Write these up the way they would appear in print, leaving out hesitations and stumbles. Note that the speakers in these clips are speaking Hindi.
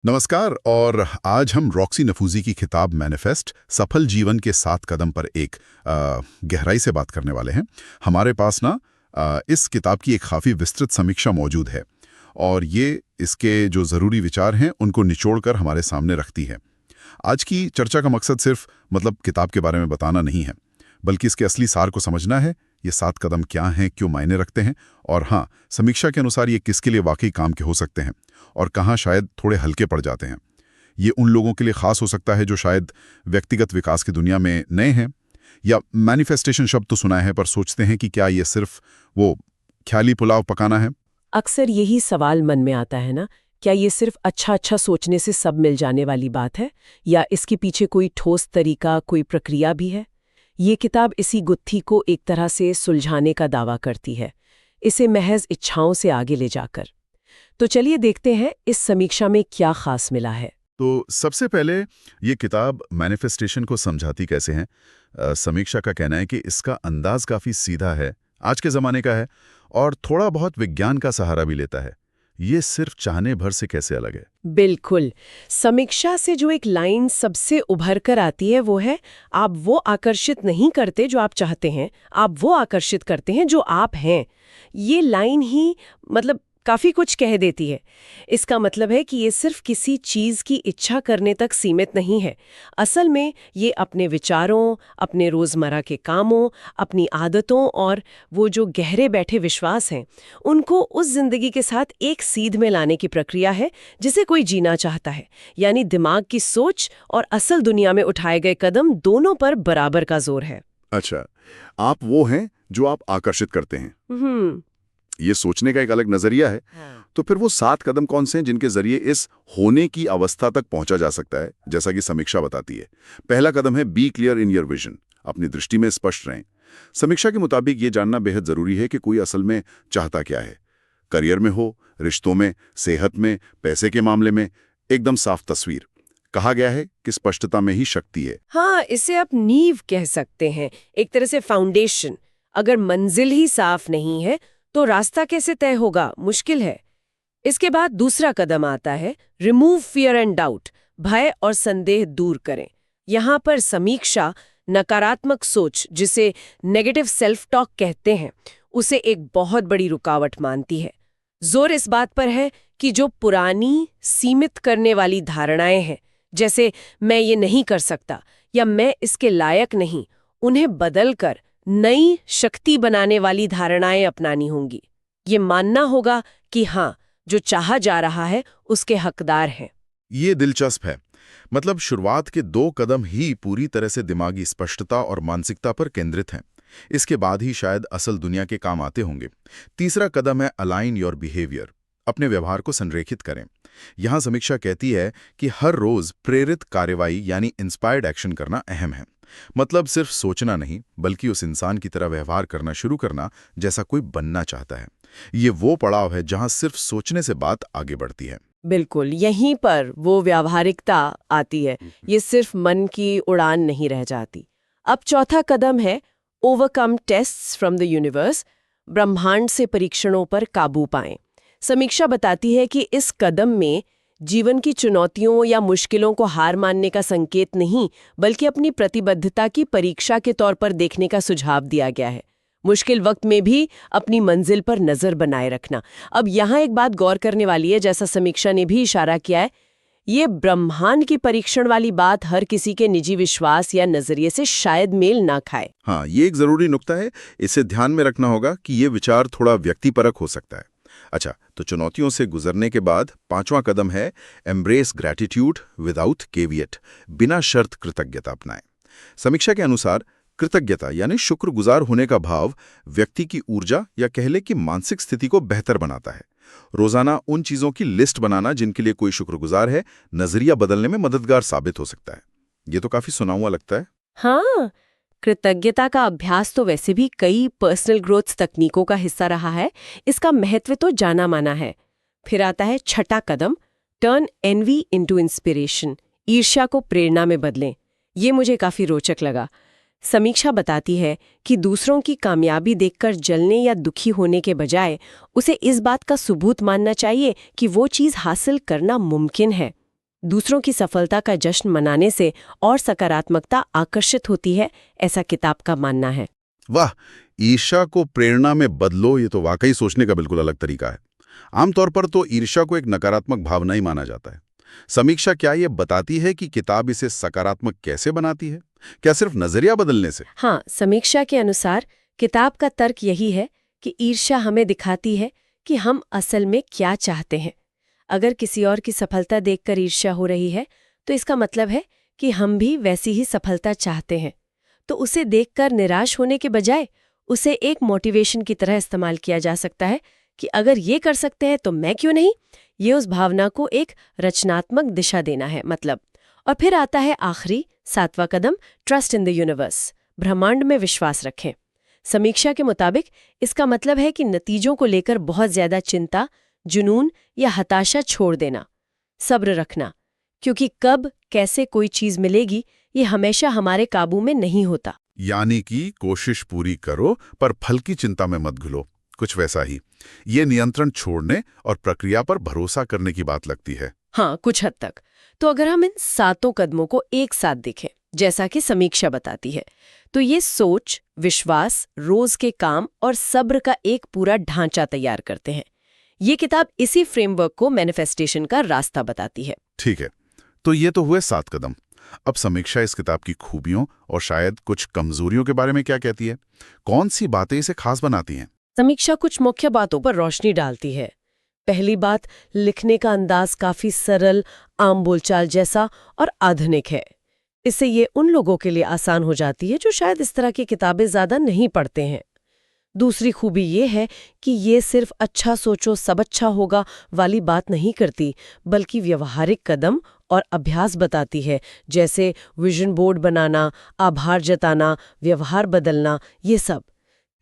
नमस्कार। और आज हम रॉक्सी नफूजी की किताब मैनिफेस्ट सफल जीवन के 7 कदम पर एक गहराई से बात करने वाले हैं। हमारे पास ना इस किताब की एक काफ़ी विस्तृत समीक्षा मौजूद है और ये इसके जो ज़रूरी विचार हैं उनको निचोड़कर हमारे सामने रखती है। आज की चर्चा का मकसद सिर्फ किताब के बारे में बताना नहीं है, बल्कि इसके असली सार को समझना है। ये 7 कदम क्या हैं, क्यों मायने रखते हैं और हाँ, समीक्षा के अनुसार ये किसके लिए वाकई काम के हो सकते हैं और कहाँ शायद थोड़े हल्के पड़ जाते हैं। ये उन लोगों के लिए खास हो सकता है जो शायद व्यक्तिगत विकास की दुनिया में नए हैं या मैनिफेस्टेशन शब्द तो सुना है पर सोचते हैं कि क्या ये सिर्फ वो ख्याली पुलाव पकाना है। अक्सर यही सवाल मन में आता है ना, क्या ये सिर्फ अच्छा अच्छा सोचने से सब मिल जाने वाली बात है या इसके पीछे कोई ठोस तरीका, कोई प्रक्रिया भी है। ये किताब इसी गुत्थी को एक तरह से सुलझाने का दावा करती है, इसे महज इच्छाओं से आगे ले जाकर। तो चलिए देखते हैं इस समीक्षा में क्या खास मिला है। तो सबसे पहले ये किताब मैनिफेस्टेशन को समझाती कैसे हैं। समीक्षा का कहना है कि इसका अंदाज काफ़ी सीधा है, आज के ज़माने का है और थोड़ा बहुत विज्ञान का सहारा भी लेता है। ये सिर्फ चाहने भर से कैसे अलग है। बिल्कुल। समीक्षा से जो एक लाइन सबसे उभर कर आती है वो है, आप वो आकर्षित नहीं करते जो आप चाहते हैं, आप वो आकर्षित करते हैं जो आप हैं। ये लाइन ही काफी कुछ कह देती है। इसका मतलब है कि ये सिर्फ किसी चीज की इच्छा करने तक सीमित नहीं है। असल में ये अपने विचारों, अपने रोजमर्रा के कामों, अपनी आदतों और वो जो गहरे बैठे विश्वास हैं, उनको उस जिंदगी के साथ एक सीध में लाने की प्रक्रिया है जिसे कोई जीना चाहता है। यानी दिमाग की सोच और असल दुनिया में उठाए गए कदम दोनों पर बराबर का जोर है। अच्छा, आप वो हैं जो आप आकर्षित करते हैं। ये सोचने का एक अलग नजरिया है। तो फिर वो 7 कदम कौन से हैं जिनके जरिए इस होने की अवस्था तक पहुंचा जा सकता है, जैसा कि समीक्षा बताती है। पहला कदम है be clear in your vision, अपनी दृष्टि में स्पष्ट रहें। समीक्षा के मुताबिक ये जानना बेहद जरूरी है कि कोई असल में चाहता क्या है। करियर में हो, रिश्तों में, सेहत में, पैसे के मामले में, एकदम साफ तस्वीर। कहा गया है कि स्पष्टता में ही शक्ति है। हाँ, इसे आप नींव कह सकते हैं, एक तरह से फाउंडेशन। अगर मंजिल ही साफ नहीं है तो रास्ता कैसे तय होगा, मुश्किल है। इसके बाद दूसरा कदम आता है रिमूव फियर एंड डाउट, भय और संदेह दूर करें। यहाँ पर समीक्षा नकारात्मक सोच, जिसे नेगेटिव सेल्फ टॉक कहते हैं, उसे एक बहुत बड़ी रुकावट मानती है। जोर इस बात पर है कि जो पुरानी सीमित करने वाली धारणाएं हैं, जैसे मैं ये नहीं कर सकता या मैं इसके लायक नहीं, उन्हें बदलकर नई शक्ति बनाने वाली धारणाएं अपनानी होंगी। ये मानना होगा कि हाँ, जो चाहा जा रहा है उसके हकदार हैं। ये दिलचस्प है। शुरुआत के 2 कदम ही पूरी तरह से दिमागी स्पष्टता और मानसिकता पर केंद्रित हैं। इसके बाद ही शायद असल दुनिया के काम आते होंगे। तीसरा कदम है अलाइन योर बिहेवियर, अपने व्यवहार को संरेखित करें। यहां समीक्षा कहती है कि हर रोज प्रेरित कार्रवाई यानी इंस्पायर्ड एक्शन करना अहम है। सिर्फ सोचना नहीं, बल्कि उस इंसान की तरह व्यवहार करना शुरू करना जैसा कोई बनना चाहता है। ये वो पड़ाव है जहां सिर्फ सोचने से बात आगे बढ़ती है। बिल्कुल, यहीं पर वो व्यावहारिकता आती है। ये सिर्फ मन की उड़ान नहीं रह जाती। अब चौथा कदम है overcome tests from the universe, ब्रह्मांड से परीक्षणों पर काबू पाएं। समीक्षा बताती है कि इस कदम में जीवन की चुनौतियों या मुश्किलों को हार मानने का संकेत नहीं, बल्कि अपनी प्रतिबद्धता की परीक्षा के तौर पर देखने का सुझाव दिया गया है। मुश्किल वक्त में भी अपनी मंजिल पर नजर बनाए रखना। अब यहाँ एक बात गौर करने वाली है, जैसा समीक्षा ने भी इशारा किया है, ये ब्रह्मांड की परीक्षण वाली बात हर किसी के निजी विश्वास या नजरिए से शायद मेल ना खाए। हाँ, ये एक जरूरी नुक्ता है। इसे ध्यान में रखना होगा कि ये विचार थोड़ा व्यक्तिपरक हो सकता है। अच्छा, तो चुनौतियों से गुजरने के बाद 5वां कदम है एम्ब्रेस ग्रैटिट्यूड विदाउट केवियट, बिना शर्त कृतज्ञता अपनाएं। समीक्षा के अनुसार कृतज्ञता यानी शुक्रगुजार होने का भाव व्यक्ति की ऊर्जा या कह ले कि मानसिक स्थिति को बेहतर बनाता है। रोजाना उन चीजों की लिस्ट बनाना जिनके लिए कोई शुक्रगुजार है, नजरिया बदलने में मददगार साबित हो सकता है। ये तो काफी सुना हुआ लगता है। हाँ, कृतज्ञता का अभ्यास तो वैसे भी कई पर्सनल ग्रोथ तकनीकों का हिस्सा रहा है। इसका महत्व तो जाना माना है। फिर आता है छठा कदम, टर्न एनवी इनटू इंस्पिरेशन, ईर्ष्या को प्रेरणा में बदलें। ये मुझे काफी रोचक लगा। समीक्षा बताती है कि दूसरों की कामयाबी देखकर जलने या दुखी होने के बजाय उसे इस बात का सबूत मानना चाहिए कि वो चीज हासिल करना मुमकिन है। दूसरों की सफलता का जश्न मनाने से और सकारात्मकता आकर्षित होती है, ऐसा किताब का मानना है। वाह, ईर्ष्या को प्रेरणा में बदलो, ये तो वाकई सोचने का बिल्कुल अलग तरीका है। आमतौर पर तो ईर्ष्या को एक नकारात्मक भावना ही माना जाता है। समीक्षा क्या ये बताती है कि किताब इसे सकारात्मक कैसे बनाती है? क्या सिर्फ नजरिया बदलने से? हाँ, समीक्षा के अनुसार किताब का तर्क यही है कि ईर्ष्या हमें दिखाती है कि हम असल में क्या चाहते हैं। अगर किसी और की सफलता देखकर ईर्ष्या हो रही है, तो इसका मतलब है कि हम भी वैसी ही सफलता चाहते हैं। तो उसे देखकर निराश होने के बजाय उसे एक मोटिवेशन की तरह इस्तेमाल किया जा सकता है कि अगर ये कर सकते हैं तो मैं क्यों नहीं। ये उस भावना को एक रचनात्मक दिशा देना है मतलब। और फिर आता है आखिरी 7वां कदम, ट्रस्ट इन द यूनिवर्स, ब्रह्मांड में विश्वास रखें। समीक्षा के मुताबिक इसका मतलब है कि नतीजों को लेकर बहुत ज्यादा चिंता, जुनून या हताशा छोड़ देना, सब्र रखना, क्योंकि कब कैसे कोई चीज मिलेगी ये हमेशा हमारे काबू में नहीं होता। यानी कि कोशिश पूरी करो पर फल की चिंता में मत घुलो, कुछ वैसा ही। ये नियंत्रण छोड़ने और प्रक्रिया पर भरोसा करने की बात लगती है। हाँ, कुछ हद तक। तो अगर हम इन 7 कदमों को एक साथ देखें, जैसा कि समीक्षा बताती है, तो ये सोच, विश्वास, रोज के काम और सब्र का एक पूरा ढांचा तैयार करते हैं। ये किताब इसी फ्रेमवर्क को मैनिफेस्टेशन का रास्ता बताती है। ठीक है, तो ये तो हुए 7 कदम। अब समीक्षा इस किताब की खूबियों और शायद कुछ कमजोरियों के बारे में क्या कहती है? कौन सी बातें इसे खास बनाती हैं? समीक्षा कुछ मुख्य बातों पर रोशनी डालती है। पहली बात, लिखने का अंदाज काफी सरल, आम बोलचाल जैसा और आधुनिक है। इससे ये उन लोगों के लिए आसान हो जाती है जो शायद इस तरह की किताबें ज्यादा नहीं पढ़ते हैं। दूसरी खूबी ये है कि ये सिर्फ अच्छा सोचो सब अच्छा होगा वाली बात नहीं करती, बल्कि व्यवहारिक कदम और अभ्यास बताती है, जैसे विजन बोर्ड बनाना, आभार जताना, व्यवहार बदलना, ये सब।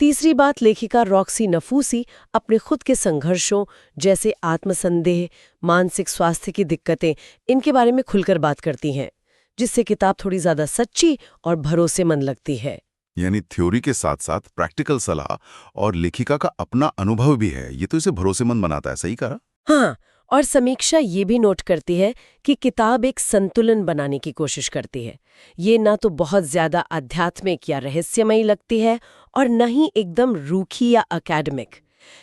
तीसरी बात, लेखिका रॉक्सी नफूसी अपने खुद के संघर्षों जैसे आत्मसंदेह, मानसिक स्वास्थ्य की दिक्कतें, इनके बारे में खुलकर बात करती हैं, जिससे किताब थोड़ी ज्यादा सच्ची और भरोसेमंद लगती है। यानी थ्योरी के साथ साथ प्रैक्टिकल सलाह और लेखिका का अपना अनुभव भी है, ये तो इसे भरोसेमंद बनाता है। सही कहा? हाँ, और समीक्षा ये भी नोट करती है कि किताब एक संतुलन बनाने की कोशिश करती है। ये ना तो बहुत ज्यादा आध्यात्मिक या रहस्यमयी लगती है और न ही एकदम रूखी या अकेडमिक।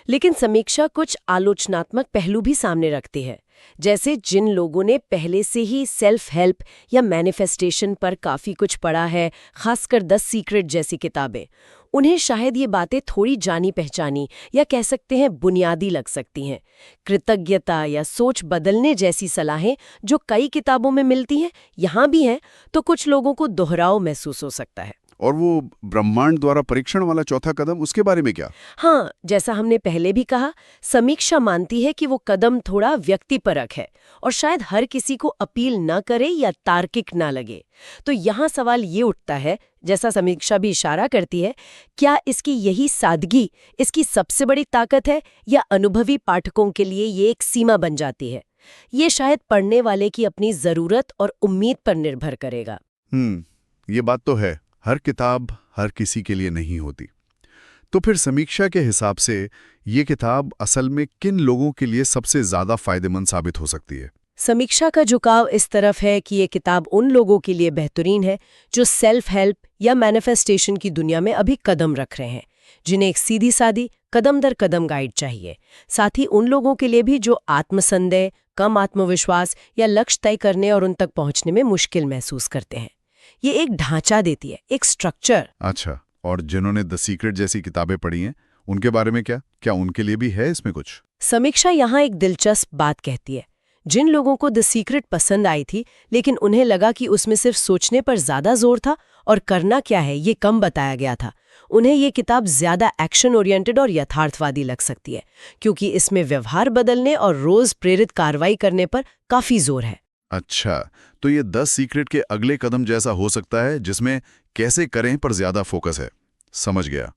लेकिन समीक्षा कुछ आलोचनात्मक पहलू भी सामने रखती है, जैसे जिन लोगों ने पहले से ही सेल्फ हेल्प या मैनिफेस्टेशन पर काफी कुछ पढ़ा है, खासकर द सीक्रेट जैसी किताबें, उन्हें शायद ये बातें थोड़ी जानी पहचानी या कह सकते हैं बुनियादी लग सकती हैं। कृतज्ञता या सोच बदलने जैसी सलाहें जो कई किताबों में मिलती हैं, यहाँ भी हैं, तो कुछ लोगों को दोहराव महसूस हो सकता है। और वो ब्रह्मांड द्वारा परीक्षण वाला चौथा कदम, उसके बारे में क्या? हाँ, जैसा हमने पहले भी कहा, समीक्षा मानती है कि वो कदम थोड़ा व्यक्तिपरक है और शायद हर किसी को अपील न करे या तार्किक ना लगे। तो यहाँ सवाल ये उठता है, जैसा समीक्षा भी इशारा करती है, क्या इसकी यही सादगी इसकी सबसे बड़ी ताकत है या अनुभवी पाठकों के लिए ये एक सीमा बन जाती है? ये शायद पढ़ने वाले की अपनी जरूरत और उम्मीद पर निर्भर करेगा। ये बात तो है, हर किताब हर किसी के लिए नहीं होती। तो फिर समीक्षा के हिसाब से ये किताब असल में किन लोगों के लिए सबसे ज्यादा फायदेमंद साबित हो सकती है? समीक्षा का झुकाव इस तरफ है कि ये किताब उन लोगों के लिए बेहतरीन है जो सेल्फ हेल्प या मैनिफेस्टेशन की दुनिया में अभी कदम रख रहे हैं, जिन्हें एक सीधी सादी कदम दर कदम गाइड चाहिए। साथ ही उन लोगों के लिए भी जो आत्मसंदेह, कम आत्मविश्वास या लक्ष्य तय करने और उन तक पहुंचने में मुश्किल महसूस करते हैं। ये एक ढांचा देती है, एक स्ट्रक्चर। अच्छा, और जिन्होंने द सीक्रेट जैसी किताबें पढ़ी हैं, उनके बारे में क्या उनके लिए भी है इसमें कुछ? समीक्षा यहाँ एक दिलचस्प बात कहती है। जिन लोगों को द सीक्रेट पसंद आई थी, लेकिन उन्हें लगा कि उसमें सिर्फ सोचने पर ज्यादा जोर था और करना क्या है ये कम बताया गया था, उन्हें ये किताब ज्यादा एक्शन ओरिएंटेड और यथार्थवादी लग सकती है, क्योंकि इसमें व्यवहार बदलने और रोज प्रेरित कार्रवाई करने पर काफी जोर है। अच्छा, तो ये 10 सीक्रेट के अगले कदम जैसा हो सकता है, जिसमें कैसे करें पर ज्यादा फोकस है। समझ गया।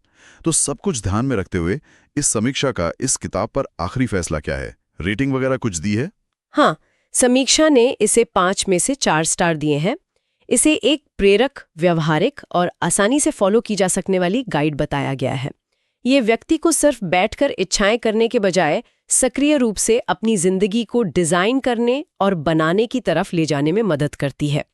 तो सब कुछ ध्यान में रखते हुए इस समीक्षा का इस किताब पर आखिरी फैसला क्या है? रेटिंग वगैरह कुछ दी है? हाँ, समीक्षा ने इसे 5 में से 4 स्टार दिए हैं। इसे एक प्रेरक, व्यवहारिक और आसानी से फॉलो की जा सकने वाली गाइड बताया गया है। ये व्यक्ति को सिर्फ बैठकर इच्छाएं करने के बजाय सक्रिय रूप से अपनी जिंदगी को डिजाइन करने और बनाने की तरफ ले जाने में मदद करती है।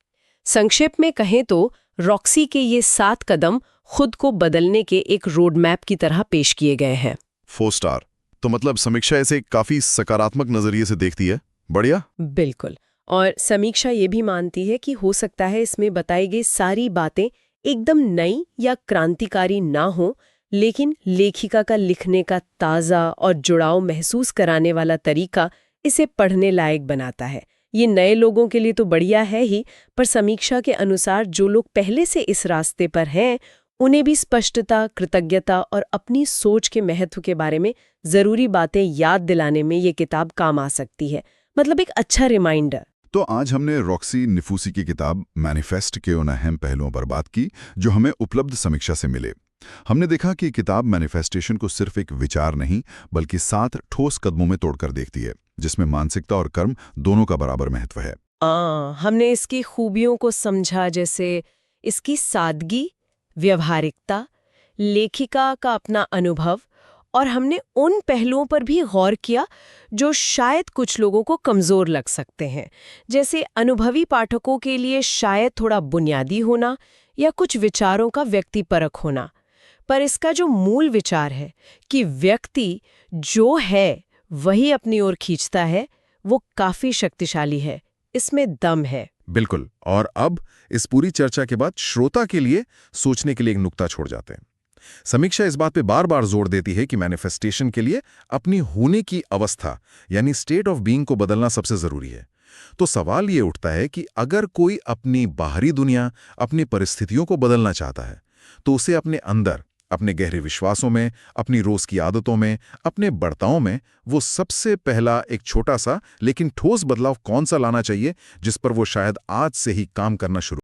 संक्षेप में कहें तो रॉक्सी के ये 7 कदम खुद को बदलने के एक रोड मैप की तरह पेश किए गए हैं। 4 स्टार। तो मतलब समीक्षा इसे काफी सकारात्मक नजरिए से देखती है। बढ़िया। बिल्कुल। और समीक्षा ये भी मानती है कि हो सकता है इसमें बताई गई सारी बातें एकदम नई या क्रांतिकारी ना हो, लेकिन लेखिका का लिखने का ताज़ा और जुड़ाव महसूस कराने वाला तरीका इसे पढ़ने लायक बनाता है। ये नए लोगों के लिए तो बढ़िया है ही, पर समीक्षा के अनुसार जो लोग पहले से इस रास्ते पर हैं, उन्हें भी स्पष्टता, कृतज्ञता और अपनी सोच के महत्व के बारे में ज़रूरी बातें याद दिलाने में ये किताब काम आ सकती है। मतलब एक अच्छा रिमाइंडर। तो आज हमने रॉक्सी नफूसी की किताब मैनिफेस्ट के उन अहम पहलुओं पर बात की जो हमें उपलब्ध समीक्षा से मिले। हमने देखा कि किताब मैनिफेस्टेशन को सिर्फ एक विचार नहीं बल्कि 7 ठोस कदमों में तोड़कर देखती है, जिसमें मानसिकता और कर्म दोनों का बराबर महत्व है। हमने इसकी खूबियों को समझा, जैसे इसकी सादगी, व्यवहारिकता, लेखिका का अपना अनुभव, और हमने उन पहलुओं पर भी गौर किया जो शायद कुछ लोगों को कमज़ोर लग सकते हैं, जैसे अनुभवी पाठकों के लिए शायद थोड़ा बुनियादी होना या कुछ विचारों का व्यक्तिपरक होना। पर इसका जो मूल विचार है कि व्यक्ति जो है वही अपनी ओर खींचता है, वो काफ़ी शक्तिशाली है, इसमें दम है। बिल्कुल। और अब इस पूरी चर्चा के बाद श्रोता के लिए सोचने के लिए एक नुक्ता छोड़ जाते हैं। समीक्षा इस बात पे बार बार जोर देती है कि मैनिफेस्टेशन के लिए अपनी होने की अवस्था यानी स्टेट ऑफ बीइंग को बदलना सबसे जरूरी है। तो सवाल ये उठता है कि अगर कोई अपनी बाहरी दुनिया, अपनी परिस्थितियों को बदलना चाहता है, तो उसे अपने अंदर, अपने गहरे विश्वासों में, अपनी रोज की आदतों में, अपने बर्ताव में वो सबसे पहला एक छोटा सा लेकिन ठोस बदलाव कौन सा लाना चाहिए, जिस पर वो शायद आज से ही काम करना शुरू